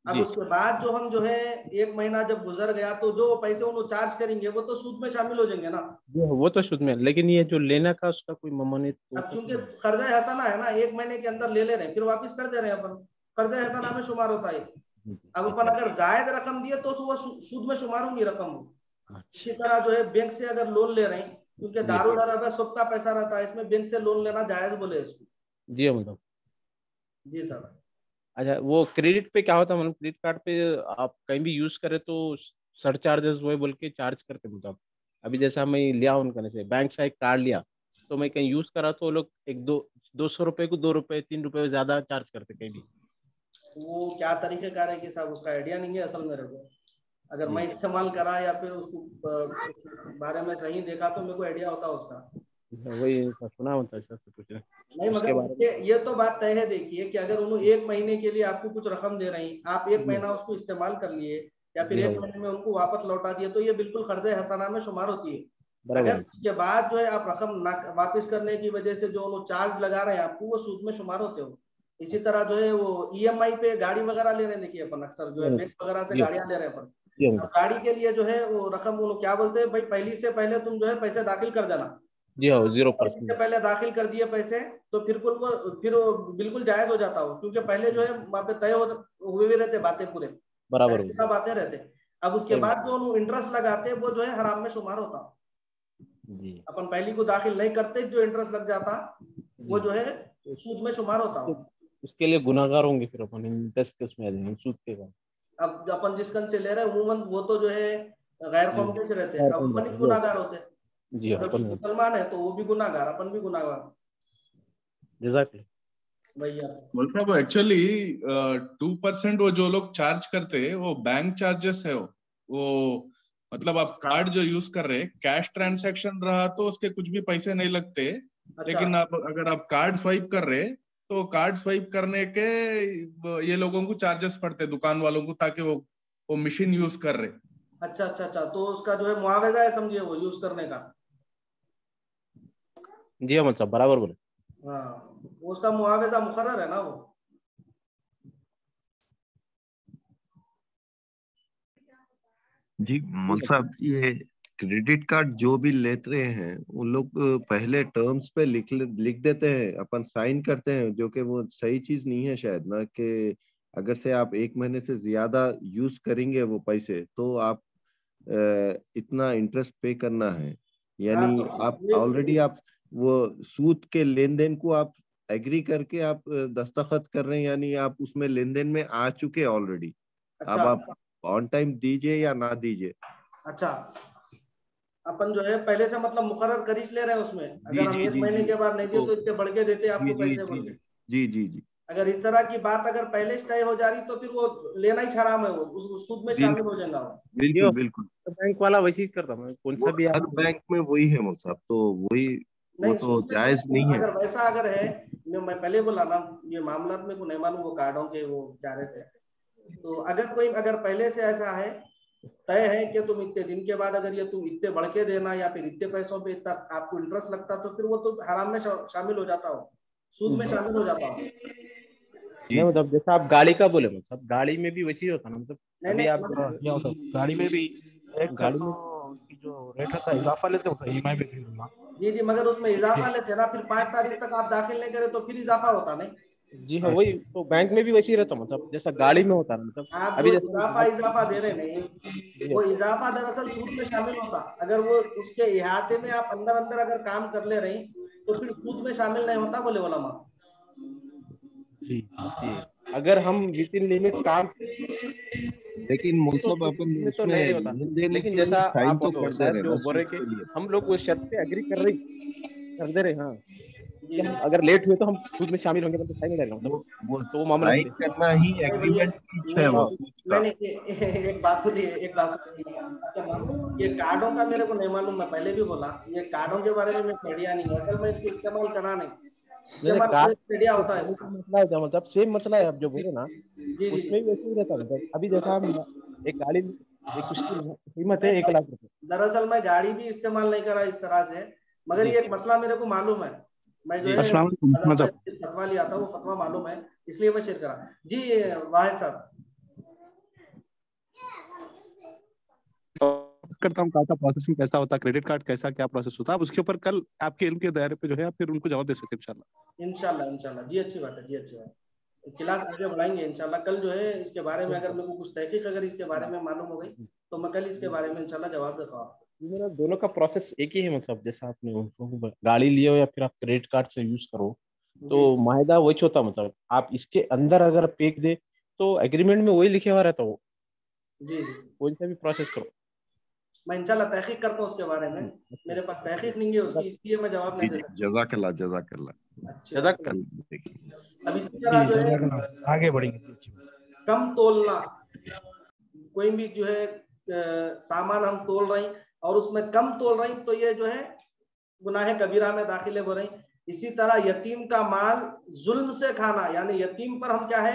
अब जी उसके बाद जो हम जो है 1 महीना जब गुजर गया तो जो पैसे उन्होंने चार्ज करेंगे वो तो सूद में शामिल हो जाएंगे ना। जी हाँ, वो तो शुद्ध में, लेकिन ये जो लेना का उसका कोई ममानित तो अब उसका चूंकि कोई कर्जा हसाना है ना, 1 महीने के अंदर ले रहे हैं फिर वापिस कर दे रहे हैं अपन, कर्जा हसाना में शुमार होता है। जी अब जी अपन चलो अगर जायद रकम दिए तो वो सूद में शुमार होंगी रकम। इसी अच्छा तरह जो है बैंक से अगर लोन ले रहे हैं, क्योंकि जी दारुल हरब है सबका पैसा रहता है इसमें, बैंक से लोन लेना जायज बोले इसको। जी हाँ, मतलब जी सर। अच्छा वो क्रेडिट पे क्या होता है, मतलब क्रेडिट कार्ड पे आप कहीं भी यूज करें तो सरचार्जेस वो बोल के चार्ज करते हैं मतलब अभी जैसा मैं लिया उनका से बैंक से एक कार्ड लिया, तो मैं कहीं यूज करा तो वो लोग 200 रुपए को 2 रुपए 3 रुपए ज्यादा चार्ज करते कहीं भी। वो क्या तरीकेकार है कि साहब उसका आइडिया नहीं है असल मेरे को। अगर जी। मैं इस्तेमाल करा या फिर उसको बारे में सही देखा तो मेरे को आइडिया होता उसका। वही सुना होता है सर कुछ नहीं उसके मगर बारे में। ये तो बात तय है, देखिए कि अगर उन्होंने 1 महीने के लिए आपको कुछ रकम दे रही, आप 1 महीना उसको इस्तेमाल कर लिए या फिर जी हाँ, 1 महीने में उनको वापस लौटा दिए, तो ये बिल्कुल कर्ज हसाना में शुमार होती है। बराबर अगर है। उसके बाद जो है आप रकम ना वापस करने की वजह से जो उन्होंने चार्ज लगा रहे हैं आपको, वो सूद में शुमार होते हो। इसी तरह जो है वो ईएमआई पे गाड़ी वगैरह ले रहे हैं, देखिए अपन अक्सर जो है बैंक वगैरह से जी गाड़ियां ले रहे हैं अपन। जी अब गाड़ी के लिए जो है वो रकम वो क्या बोलते हैं भाई, पहली से पहले तुम जो है पैसे दाखिल कर देना। जी हाँ, पहले से 0%। पहले दाखिल कर दिए पैसे, तो फिर वो बिल्कुल जायज हो जाता हो, क्योंकि पहले जो है वहां पे तय हुए भी रहते बातें, पूरे बराबर तय शुदा बातें रहते। अब उसके सही बात। बाद जो इंटरेस्ट लगाते वो जो है हराम में शुमार होता। जी अपन पहली को दाखिल नहीं करते, जो इंटरेस्ट लग जाता वो जी। जो है सूद में शुमार होता। तो उसके लिए गुनाहगार होंगे फिर अपन इंटरेस्ट केस में आ जाएंगे सूद के बाद। अब अपन जिस कंस से ले रहे हैं उमूमन वो तो जो है गैर जी कौम के से रहते हैं, खैर, अब कौन अपन ही जाता है? गुनाहगार होते हैं। जी हाँ, अगर कोई अपन मुसलमान है तो वो भी गुनाहगार, अपन भी गुनाहगार जजाक। भैया। बोलता वो एक्चुअली 2% वो जो लोग चार्ज करते हैं वो बैंक चार्जेस है। वो मतलब आप कार्ड जो यूज कर रहे हैं, कैश ट्रांजैक्शन रहा तो उसके कुछ भी पैसे नहीं लगते। अच्छा लेकिन आप अगर आप कार्ड स्वाइप कर रहे हैं तो कार्ड स्वाइप करने के ये लोगों को चार्जेस पड़ते हैं, दुकान वालों को, ताकि वो मशीन यूज कर रहे। अच्छा अच्छा अच्छा, तो उसका जो है मुआवजा है समझिए वो यूज करने का। जी हाँ मतलब बराबर बोले। हाँ, उसका मुआवजा मुकर्रर है ना वो। जी मौल साहब, ये क्रेडिट कार्ड जो भी लेते हैं उन लोग पहले टर्म्स पे लिख देते हैं, अपन साइन करते हैं, जो कि वो सही चीज नहीं है शायद ना, कि अगर से आप 1 महीने से ज्यादा यूज करेंगे वो पैसे तो आप इतना इंटरेस्ट पे करना है। हाँ यानी तो आप ऑलरेडी आप वो सूद के लेन देन को आप एग्री करके आप दस्तखत कर रहे हैं, यानी आप उसमें लेन देन में आ चुके ऑलरेडी। अच्छा अब आप ऑन टाइम दीजिए या ना दीजिए। अच्छा, अपन जो है पहले से मतलब मुकर्रर कर ही ले रहे हैं उसमें, जी अगर हम जी एक जी महीने जी। के बाद नहीं दिए तो तो इतने बढ़ के देते जी आपको जी पैसे जी बोल के। जी जी जी अगर इस तरह की बात अगर पहले से तय हो जा रही तो फिर वो लेना ही हराम है, वो उस सूद में शामिल हो बिल्कुल जाएगा वो। जी बिल्कुल बिल्कुल। तो बैंक वाला वैसे ही करता मैं कौन वो सा भी हर आप। बैंक में वही है मौल साहब, तो वही, वो नहीं तो सूद में जायज नहीं है। अगर वैसा अगर है, मैं पहले बोला ना, ये मामला में को नहीं मालूम वो कार्डों के वो क्या रहते हैं। तो अगर कोई अगर पहले से ऐसा है तय है कि तुम इतने दिन के बाद अगर ये तुम इतने बढ़ के देना या फिर इतने पैसों पे इतना आपको इंटरेस्ट लगता, तो फिर वो तो हराम में शामिल हो जाता हो, सूद में शामिल हो जाता हो। जी नहीं मतलब जैसा आप गाड़ी का बोले मतलब गाड़ी में भी वैसे ही होता ना मतलब। नहीं अभी नहीं आप हाँ, मगर या मतलब गाड़ी में भी एक गाड़ी सौ में। उसकी जो रेट रहता है इजाफा लेते हैं ईएमआई पे भी होगा। जी जी, मगर उसमें इजाफा ठीक। लेते ना, फिर 5 तारीख तक आप दाखिल नहीं करे तो फिर इजाफा होता नहीं। जी हाँ वही अच्छा तो बैंक में भी वैसे ही रहता मतलब जैसा गाड़ी में होता है मतलब। आप अभी जो जैसे हम गाड़ी। इजाफा दे रहे नहीं, जी हाँ। वो इजाफा दरअसल सूद में शामिल होता, अगर वो उसके इहाते में आप अंदर अंदर अगर काम कर ले रही तो फिर सूद में शामिल नहीं होता, बोले उलमा। जी। जी अगर हम विद इन लिमिट काम लेकिन मौल तो साहब अपन उसमें तो उसमें नहीं होता। लेन देन लेकिन के लिए जैसा साइन आप तो कर दे शायद रहे हैं जो ना बोल सूद रहे कि के लिए। हम लोग उस शर्त पे एग्री कर दे रहे हाँ जी कि हम अगर लेट हुए तो हम सूद में शामिल होंगे मतलब सही नहीं लगेगा मतलब। वो तो वो मामला साइन नहीं है। करना ही नहीं भैया, एग्रीमेंट है, नहीं वो हाँ सूद नहीं का। नहीं एक बात सुनिए, एक बात सुनिए। अच्छा, ये कार्डों का मेरे को नहीं मालूम, मैं पहले भी बोला ये कार्डों के बारे में मैं आइडिया नहीं है, असल में इसको इस्तेमाल करा नहीं, नहीं इस्तेमाल कार करने का आइडिया होता है गाड़ी का इसका। मसला है क्या मतलब सेम मसला है आप जो बोले ना। जी जी उसमें भी जी। वैसे ही रहता है मतलब अभी जैसा हम एक गाड़ी एक उसकी कीमत है नहीं 1 लाख रुपए। दरअसल मैं गाड़ी भी इस्तेमाल नहीं करा इस तरह से, मगर जी ये एक मसला मेरे को मालूम है। मैं जो जी है अस्सलाम वालेकुम अदब मतलब में फतवा लिया था, वो फतवा मालूम है, इसलिए मैं शेयर करा। जी वाहिद साहब। करता हूँ कार्ड का प्रोसेसिंग कैसा होता है, क्रेडिट कार्ड कैसा क्या प्रोसेस होता है, अब उसके ऊपर कल आपके इल्म के दायरे पे जो है आप फिर उनको जवाब दे सकते हैं इंशाल्लाह। इंशाल्लाह इंशाल्लाह जी, अच्छी बात है जी, अच्छी बात है। क्लास आगे बढ़ाएंगे इंशाल्लाह। कल जो है इसके बारे में अगर मेरे को कुछ तहकीक अगर इसके बारे में मालूम हो गई तो मैं कल इसके बारे में इंशाल्लाह जवाब देता हूँ आपको। ये मेरा दोनों का प्रोसेस एक ही है मतलब जैसा आपने गाड़ी लियो या फिर आप क्रेडिट कार्ड से यूज करो तो जी मायदा वही होता मतलब आप इसके अंदर अगर पेक दे तो एग्रीमेंट में वही लिखे हुआ रहता हो जी जी। कोई सा भी प्रोसेस करो। मैं इंशाल्लाह तहकीक करता हूँ उसके बारे में, मेरे पास तहकीक नहीं है उसकी, इसलिए मैं जवाब नहीं दे सकता। जज़ाकल्लाह जज़ाकल्लाह। अच्छी बात है। कल देखिए। अब इसी तरह जो है आगे बढ़ेंगे। कम तोलना, कोई भी जो है सामान हम तोल रहे हैं और उसमें कम तोल रहे हैं तो ये जो है गुनाह कबीरा में दाखिल हो रही। इसी तरह यतीम का माल जुल्म से खाना, यानी यतीम पर हम क्या है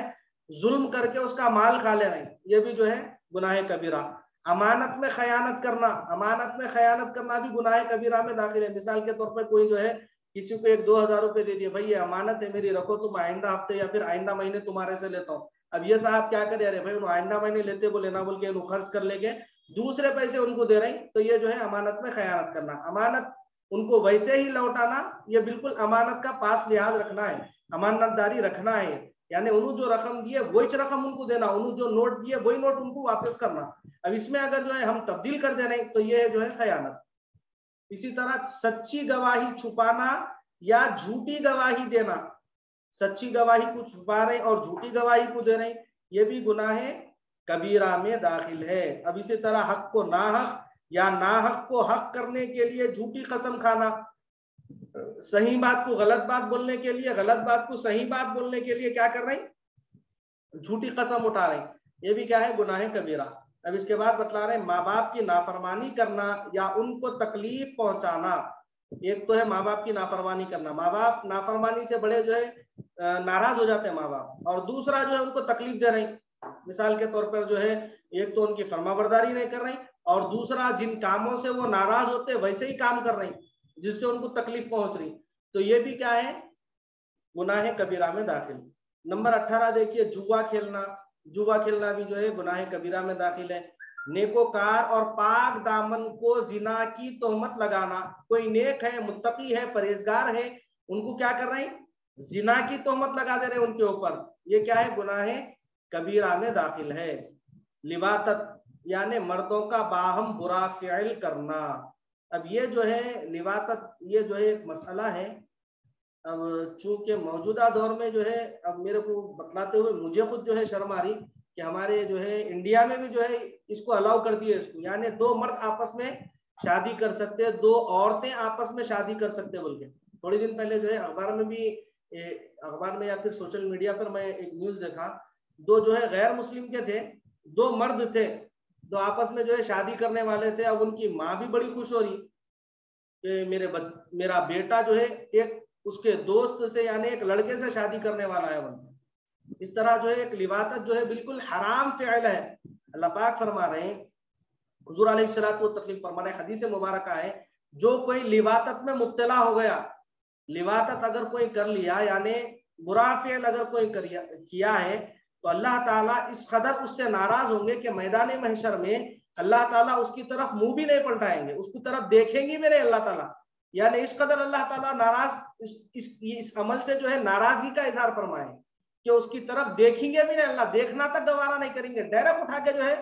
जुल्म करके उसका माल खा ले रहे हैं, ये भी जो है गुनाह कबीरा। अमानत में खयानत करना, अमानत में खयानत करना भी गुनाह कबीरा में दाखिल है। मिसाल के तौर पर कोई जो है किसी को 1-2 हज़ार रुपए दे दिए, भाई ये अमानत है मेरी, रखो, तुम आइंदा हफ्ते या फिर आइंदा महीने तुम्हारे से लेता हूँ। अब ये साहब क्या करे, अरे भाई आइंदा महीने लेते बोले ना बोल के खर्च कर लेके दूसरे पैसे उनको दे रहे, तो ये जो है अमानत में खयानत करना। अमानत उनको वैसे ही लौटाना, ये बिल्कुल अमानत का पास लिहाज रखना है, अमानतदारी रखना है, यानी उन्होंने जो रकम दी है वही रकम उनको देना, उन्होंने जो नोट दिए वही नोट उनको वापस करना। अब इसमें अगर जो है हम तब्दील कर दे रहे हैं तो ये जो है खयानत। इसी तरह सच्ची गवाही छुपाना या झूठी गवाही देना, सच्ची गवाही को छुपा रहे और झूठी गवाही को दे रहे, ये भी गुनाह कबीरा में दाखिल है। अब इसी तरह हक को नाहक या नाहक को हक करने के लिए झूठी कसम खाना, सही बात को गलत बात बोलने के लिए, गलत बात को सही बात बोलने के लिए क्या कर रहे हैं, झूठी कसम उठा रहे, ये भी क्या है गुनाह कबीरा। अब इसके बाद बतला रहे माँ बाप की नाफरमानी करना या उनको तकलीफ पहुंचाना। एक तो है माँ बाप की नाफरमानी करना, माँ बाप नाफरमानी से बड़े जो है नाराज हो जाते हैं माँ बाप, और दूसरा जो है उनको तकलीफ दे रहे। मिसाल के तौर पर जो है एक तो उनकी फरमाबरदारी नहीं कर रही और दूसरा जिन कामों से वो नाराज होते वैसे ही काम कर रही जिससे उनको तकलीफ पहुंच रही, तो ये भी क्या है गुनाह कबीरा में दाखिल। नंबर 18 देखिए जुआ खेलना, जुआ खेलना भी जो है गुनाह कबीरा में दाखिल है। नेकोकार और पाक दामन को जिना की तोहमत लगाना, कोई नेक है, मुत्तकी है, परहेजगार है, उनको क्या कर रहे हैं जिना की तोहमत लगा दे रहे हैं उनके ऊपर, ये क्या है गुनाह कबीरा में दाखिल है। लिवातत यानी मर्दों का बाहम बुरा फ़िल करना। अब ये जो है लिवातत, ये जो है एक मसला है। अब चूंकि मौजूदा दौर में जो है, अब मेरे को बतलाते हुए मुझे खुद जो है शर्म आ रही कि हमारे जो है इंडिया में भी जो है इसको अलाउ कर दिए इसको, यानी 2 मर्द आपस में शादी कर सकते हैं, 2 औरतें आपस में शादी कर सकते हैं। बोल के थोड़ी दिन पहले जो है अखबार में भी, अखबार में या फिर सोशल मीडिया पर मैं एक न्यूज देखा, 2 जो है गैर मुस्लिम के थे, 2 मर्द थे, 2 आपस में जो है शादी करने वाले थे। अब उनकी माँ भी बड़ी खुश हो रही कि मेरा बेटा जो है एक उसके दोस्त से यानी एक लड़के से शादी करने वाला है। उनको इस तरह जो है एक लिवातत जो है बिल्कुल हराम फ़िल है। अल्लाह पाक फरमा रहे हैं, हुजूर अलैहिस्सलातु वस्सलाम फरमा रहे हैं, हदीस मुबारक है, जो कोई लिवातत में मुब्तला हो गया, लिवातत अगर कोई कर लिया यानी बुरा फ़िल अगर कोई किया है, तो अल्लाह ताला इस कदर उससे नाराज होंगे कि मैदान महशर में अल्लाह ताला उसकी तरफ मुंह भी नहीं पलटाएंगे, उसकी तरफ देखेंगे भी नहीं अल्लाह ताला। यानी इस कदर अल्लाह ताला नाराज इस अमल से जो है नाराजगी का इजहार फरमाए कि उसकी तरफ देखेंगे भी नहीं, अल्लाह देखना तक गवारा नहीं करेंगे, डायरेक्ट उठा के जो है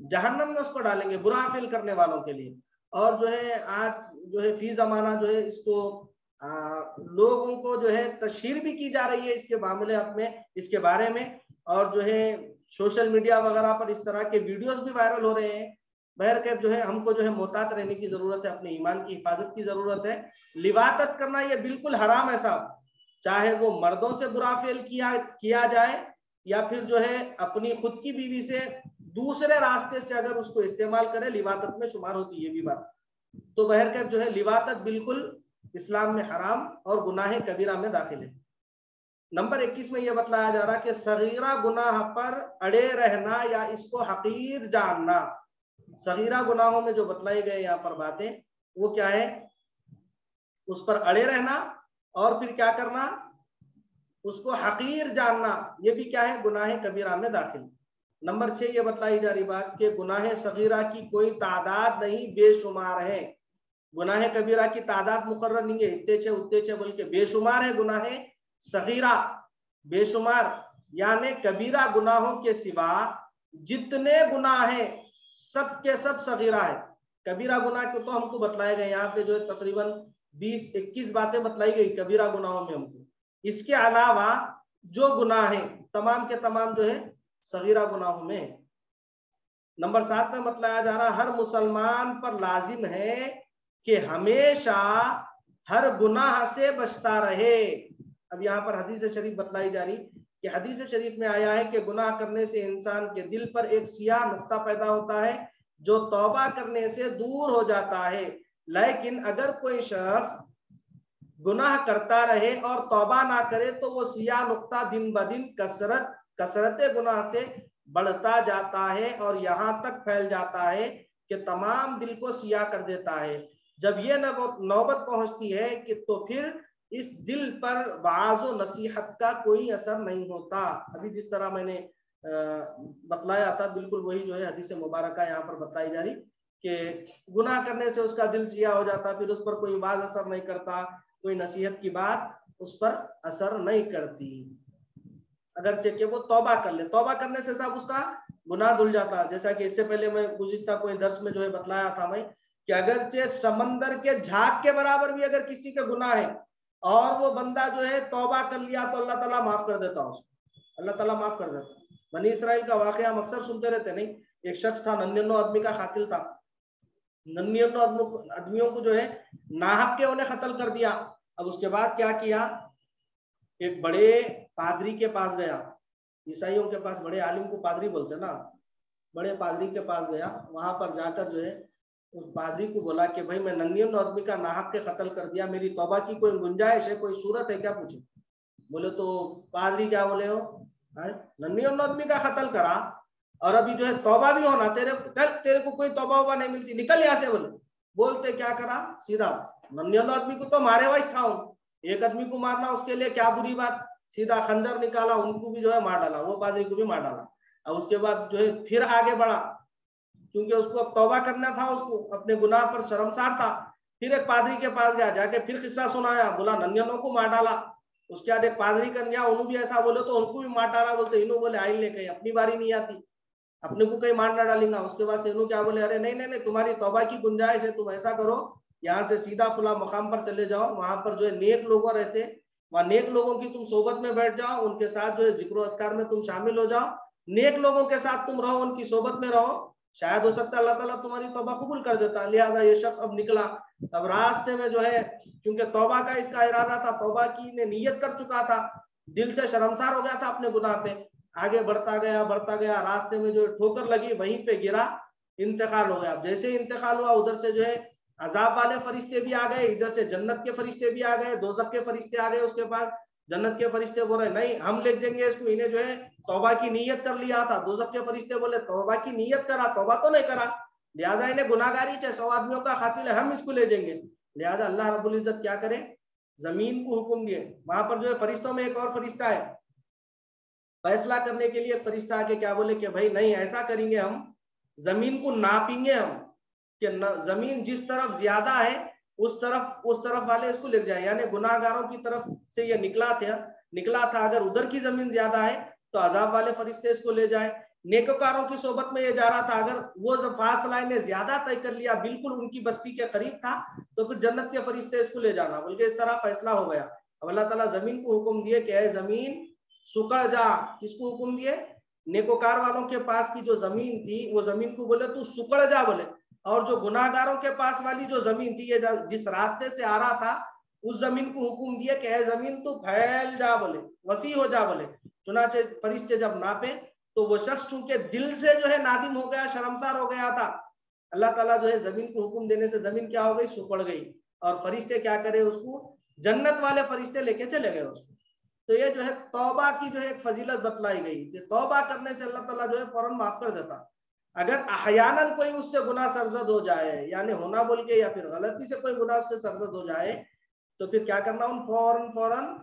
जहन्नम में उसको डालेंगे बुरा फील करने वालों के लिए। और जो है आज जो है फी जमाना जो है इसको लोगों को जो है तशहीर भी की जा रही है इसके मामले में, इसके बारे में, और जो है सोशल मीडिया वगैरह पर इस तरह के वीडियोस भी वायरल हो रहे हैं। बहरकैफ जो है हमको जो है मोहतात रहने की जरूरत है, अपने ईमान की हिफाजत की जरूरत है। लिवातत करना ये बिल्कुल हराम है साहब, चाहे वो मर्दों से बुरा फेल किया जाए या फिर जो है अपनी खुद की बीवी से दूसरे रास्ते से अगर उसको इस्तेमाल करे, लिवातत में शुमार होती है ये भी बात। तो बहरकैफ जो है लिवातत बिल्कुल इस्लाम में हराम और गुनाह कबीरा में दाखिल है। नंबर 21 में यह बतलाया जा रहा है कि सगीरा गुनाह पर अड़े रहना या इसको हकीर जानना। सगीरा गुनाहों में जो बतलाई गए यहाँ पर बातें वो क्या है, उस पर अड़े रहना और फिर क्या करना, उसको हकीर जानना, ये भी क्या है गुनाह कबीरा में दाखिल। नंबर 6 ये बतलाई जा रही बात कि गुनाह सगीरा की कोई तादाद नहीं, बेशुमार है। गुनाह कबीरा की तादाद मुकर्रर नहीं है, इतने छे उतने छे बोल के, बेशुमार है गुनाह सगीरा, बेशुमार। यानी कबीरा गुनाहों के सिवा जितने गुनाह हैं सब के सब सगीरा है। कबीरा गुनाह को तो हमको बतलाए गए यहाँ पे जो है तकरीबन 20-21 बातें बतलाई गई कबीरा गुनाहों में हमको। इसके अलावा जो गुनाह है तमाम के तमाम जो है सगीरा गुनाहों में। नंबर 7 में बतलाया जा रहा हर मुसलमान पर लाजिम है कि हमेशा हर गुनाह से बचता रहे। अब यहाँ पर हदीस शरीफ बतलाई जा रही कि हदीस शरीफ में आया है कि गुनाह करने से इंसान के दिल पर एक सियाह नुक्ता पैदा होता है जो तौबा करने से दूर हो जाता है। लेकिन अगर कोई शख्स गुनाह करता रहे और तौबा ना करे तो वो सियाह नुक्ता दिन ब दिन कसरत गुनाह से बढ़ता जाता है और यहाँ तक फैल जाता है कि तमाम दिल को सियाह कर देता है। जब ये नौबत पहुंचती है कि तो फिर इस दिल पर वाज़ व नसीहत का कोई असर नहीं होता। अभी जिस तरह मैंने बतलाया था बिल्कुल वही जो है हदीस मुबारक यहाँ पर बताई जा रही कि गुनाह करने से उसका दिल सियाह हो जाता, फिर उस पर कोई वाज़ असर नहीं करता, कोई नसीहत की बात उस पर असर नहीं करती, अगरचे कि वो तौबा कर ले। तौबा करने से साहब उसका गुनाह धुल जाता। जैसा कि इससे पहले मैं गुज़िश्ता कोई दर्स में जो है बतलाया था मैं कि अगरचे समंदर के झाग के बराबर भी अगर किसी का गुनाह है और वो बंदा जो है तौबा कर लिया तो अल्लाह ताला माफ कर देता उसको, अल्लाह ताला माफ कर देता। बनी इसराइल का वाकया हम अक्सर सुनते रहते नहीं, एक शख्स था 99 आदमी का कातिल था, 99 आदमियों को जो है नाहक के उन्हें कत्ल कर दिया। अब उसके बाद क्या किया, एक बड़े पादरी के पास गया, ईसाइयों के पास बड़े आलिम को पादरी बोलते ना, बड़े पादरी के पास गया, वहां पर जाकर जो है उस पादरी को बोला कि भाई मैं 99 आदमी का नाहक के कत्ल कर दिया, मेरी तौबा की कोई गुंजाइश है, कोई सूरत है क्या? पूछे। बोले तो पादरी क्या बोले हो, 99 आदमी का कत्ल करा और अभी जो है तौबा भी होना, तेरे को कोई तौबा वौबा नहीं मिलती, निकल यहाँ से। बोलते क्या करा, सीधा 99 आदमी को तो मारे वाइस था, एक आदमी को मारना उसके लिए क्या बुरी बात, सीधा खंजर निकाला, उनको भी जो है मार डाला, वो पादरी को भी मार डाला। अब उसके बाद जो है फिर आगे बढ़ा, क्योंकि उसको अब तौबा करना था, उसको अपने गुनाह पर शर्मसार था। फिर एक पादरी के पास गया, जाके फिर किस्सा सुनाया, बोला 99 को मार डाला। उसके बाद एक पादरी कर गया, उन्होंने भी ऐसा बोले तो उनको भी मार डाला। बोलते इन्हों बोले आई ले कहीं अपनी बारी नहीं आती, अपने को कहीं मार ना डालेंगा। उसके बाद से इन्हों क्या बोले, अरे नहीं नहीं नहीं, तुम्हारी तौबा की गुंजाइश है, तुम ऐसा करो यहाँ से सीधा फुला मकाम पर चले जाओ, वहां पर जो है नेक लोग रहते, वहां नेक लोगों की तुम सोबत में बैठ जाओ, उनके साथ जो है जिक्र अस्कार में तुम शामिल हो जाओ, नेक लोगों के साथ तुम रहो, उनकी सोबत में रहो, शायद हो सकता है अल्लाह ताला तुम्हारी तौबा कबूल कर देता। लिहाजा ये शख्स अब निकला। अब रास्ते में जो है क्योंकि तौबा का इसका इरादा था, तौबा की ने नीयत कर चुका था, दिल से शर्मसार हो गया था अपने गुनाह पे, आगे बढ़ता गया, रास्ते में जो ठोकर लगी वहीं पे गिरा, इंतकाल हो गया। अब जैसे इंतकाल हुआ उधर से जो है अजाब वाले फरिश्ते भी आ गए, इधर से जन्नत के फरिश्ते भी आ गए, दोजख के फरिश्ते आ गए। उसके बाद जन्नत के फरिश्ते बोल रहे नहीं हम ले जाएंगे इसको, इन्हें जो है तौबा की नीयत कर लिया था। दोजख के फरिश्ते बोले तौबा की नीयत करा, तौबा तो नहीं करा, लिहाजा इन्हें गुनाहगारी है, 100 आदमियों का कातिल है, हम इसको ले जाएंगे। लिहाजा अल्लाह रब्बुल इज्जत क्या करे, जमीन को हुक्म दिए। वहां पर जो है फरिश्तों में एक और फरिश्ता है, फैसला करने के लिए फरिश्ता आके क्या बोले कि भाई नहीं ऐसा करेंगे, हम जमीन को नापेंगे, हम कि जमीन जिस तरफ ज्यादा है उस तरफ वाले इसको ले जाए, यानी गुनाहगारों की तरफ से ये निकला था, अगर उधर की जमीन ज्यादा है तो अजाब वाले फरिश्ते इसको ले जाए। नेकोकारों की सोबत में ये जा रहा था, अगर वो फासला इन्हें ज्यादा तय कर लिया, बिल्कुल उनकी बस्ती के करीब था, तो फिर जन्नत के फरिश्ते इसको ले जाना, बल्कि इस तरह फैसला हो गया। अब अल्लाह ताला जमीन को हुक्म दिए कि जमीन सुकड़ जा। किसको हुक्म दिए, नेकोकार वालों के पास की जो जमीन थी वो जमीन को बोले तू सुकड़ जा बोले, और जो गुनाहगारों के पास वाली जो जमीन थी, ये जिस रास्ते से आ रहा था, उस जमीन को हुक्म दिया कि जमीन तू फैल जा बोले, वसी हो जा बोले। चुनाचे फरिश्ते जब नापे तो वो शख्स चूंकि दिल से जो है नादिम हो गया, शर्मसार हो गया था, अल्लाह ताला जो है जमीन को हुक्म देने से जमीन क्या हो गई, सुकड़ गई, और फरिश्ते क्या करे, उसको जन्नत वाले फरिश्ते लेके चले गए उसको। तो ये जो है तौबा की जो है एक फजीलत बतलाई गई कि तौबा करने से अल्लाह ताला जो है फौरन माफ कर देता। अगर अहयानन कोई उससे गुनाह सरजद हो जाए, यानी होना बोल के या फिर गलती से कोई गुनाह उससे सरजद हो जाए, तो फिर क्या करना, उन फौरन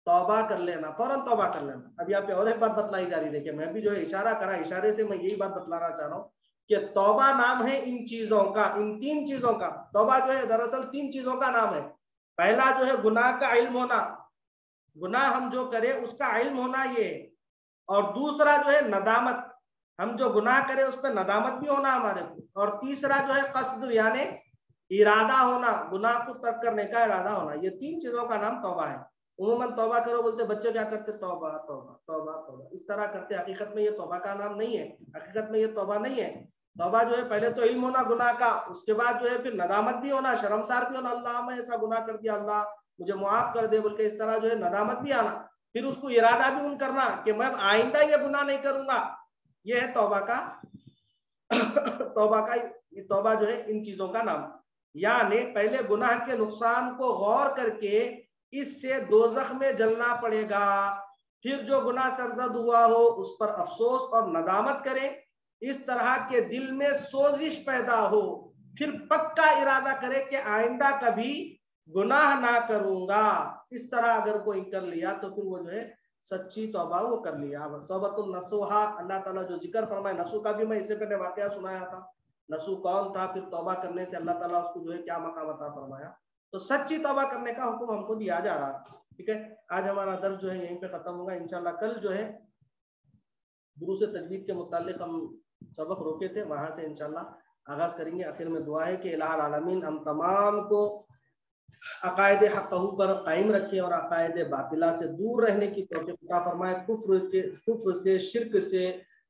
तौबा कर लेना, फौरन तौबा कर लेना। अब यहाँ पे और एक बात बतलाई जा रही, देखिए मैं भी जो है इशारा करा, इशारे से मैं यही बात बतलाना चाह रहा हूँ कि तौबा नाम है इन चीजों का, इन 3 चीजों का। तौबा जो है दरअसल 3 चीजों का नाम है। पहला जो है गुनाह का इल्म होना, गुनाह हम जो करें उसका इल्म होना ये, और दूसरा जो है नदामत, हम जो गुनाह करें उस पर नदामत भी होना हमारे को, और तीसरा जो है कस्द यानी इरादा होना, गुनाह को तर्क करने का इरादा होना। ये 3 चीजों का नाम तौबा है। उम्मन तौबा करो बोलते बच्चे क्या करते, तौबा तौबा तौबा तौबा, इस तरह करते। हकीकत में ये तौबा का नाम नहीं है, हकीकत में ये तौबा नहीं है। तौबा जो है पहले तो इल्म होना गुनाह का, उसके बाद जो है फिर नदामत भी होना, शर्मसार भी होना, अल्लाह मैं ऐसा गुनाह कर दिया, अल्लाह मुझे मुआफ कर दे बोल के, इस तरह जो है नदामत भी आना, फिर उसको इरादा भी उन करना कि मैं आइंदा ये गुनाह नहीं करूंगा। ये है तौबा का तौबा जो है इन चीजों का नाम। यानी पहले गुनाह के नुकसान को गौर करके इससे दोजख में जलना पड़ेगा, फिर जो गुनाह सरजद हुआ हो उस पर अफसोस और नदामत करें, इस तरह के दिल में सोजिश पैदा हो, फिर पक्का इरादा करे कि आइंदा कभी गुनाह ना करूंगा। इस तरह अगर कोई कर लिया तो फिर वो जो है सच्ची तौबा वो कर लिया। सौबतुन नसूहा, अल्लाह ताला जो जिक्र फरमाए नसू का भी मैं इससे पहले वाकया सुनाया था, नसू कौन था, फिर तौबा करने से अल्लाह ताला उसको जो है क्या मकाम अता फरमाया। तो सच्ची तौबा करने का हुक्म हमको दिया जा रहा है। ठीक है, आज हमारा दर्स जो है यहीं पे खत्म होगा इंशाल्लाह। कल जो है दुरूस तजवीद के मुतालिक हम सबक रोके थे, वहां से इंशाल्लाह आगाज करेंगे। आखिर में दुआ है कि इलाहुल आलमीन हम तमाम को अकायदे हक़हू पर कायम रखे और अकायदे बातिला से दूर रहने की तौफीक अता फरमाए, कुफ्र से, शिर्क से,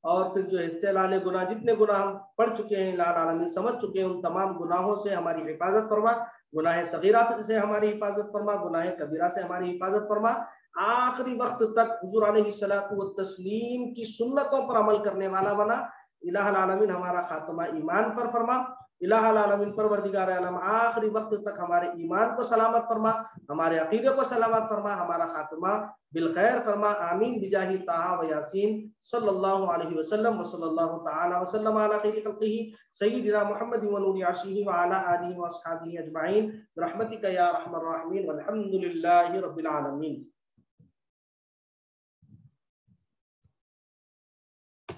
और फिर जो इस्तेलाल गुनाह, जितने गुनाह हम पढ़ चुके हैं, इलाहुल आलमीन समझ चुके हैं, उन तमाम गुनाहों से हमारी हिफाजत फरमा, गुनाह सगीरा से हमारी हिफाजत फरमा, गुनाह कबीरा से हमारी हिफाजत फरमा। आखिरी वक्त तक हुजूर अलैहिस्सलातु व तस्लीम की सुन्नतों पर अमल करने वाला बना। इलाहुल आलमीन हमारा खात्मा ईमान पर फरमा। इलाहुल आलमीन परवरदिगार आलम आखिरी वक्त तक हमारे ईमान को सलामत फरमा, हमारे अकीदे को सलामत फरमा, हमारा खात्मा बिलखैर फरमा। आमीन बिजाही ताहा व यासीन सल्लल्लाहु अलैहि वसल्लम व सल्लल्लाहु तआला व सल्लम अला खैरि खल्क़िही सय्यिदिना मुहम्मद व नूरि अर्शिही व अला आलिहि व अस्हाबिही अजमईन बिरहमतिका या अरहमर राहिमीन वल्हम्दुलिल्लाहि रब्बिल आलमीन।